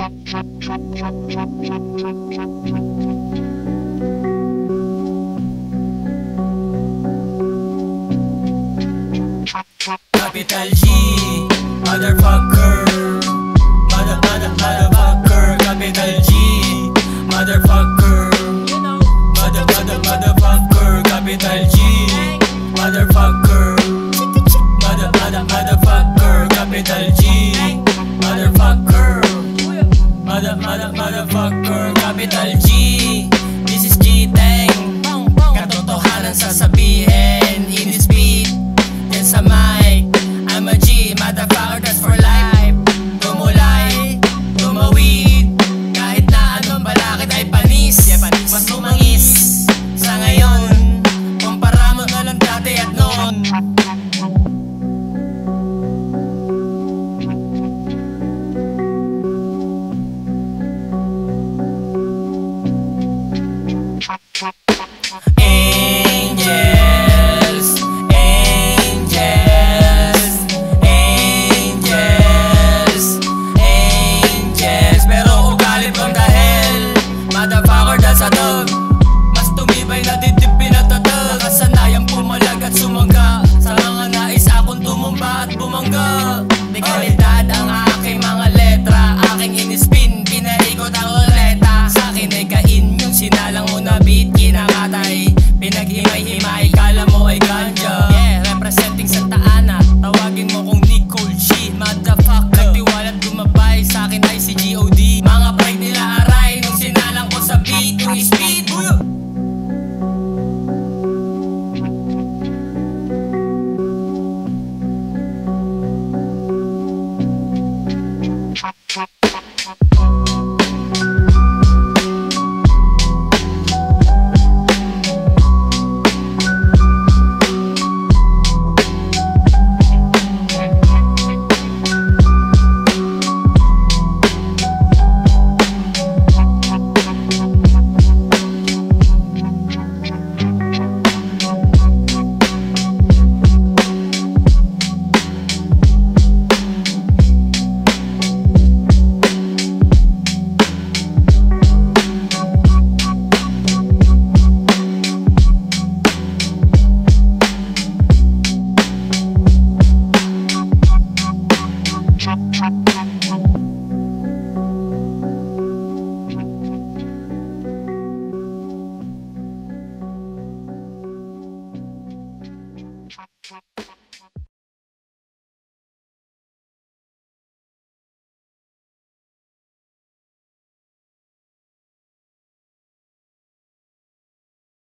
Capital G, motherfucker. Motherfucker. Capital G, motherfucker. Motherfucker. Capital G, motherfucker. Motherfucker. Capital G, motherfucker. Motherfucker. Capital G. This is G-Tang. Katotohanan sasabihin in this beat. Yan sa mic, I'm a G, motherfucker, that's for life. Tumulay, tumawid, kahit na anong balakid ay panis. Mas tumangis sa ngayon, kumpara mo na lang dati at noon. Mas tumibay na dibdib pinatatag. Nakasanayang pumalag at sumangga sa mga nais akong tumumba at bumangga. Di kalidad ang aking mga letra, aking inispin, pinaikot ang uleta. Sa akin ay kain yung sinalang mo na beat, kinakatay, pinaghimay-himay, kala mo ay ganja. Yeah, representing Santa Ana, tawagin mo kong Nicole G, motherfucker. Nagtiwala't gumabay, sa akin ay si G.O.D. Mga pride nila aray nung sinalang ko sa beat yung speed.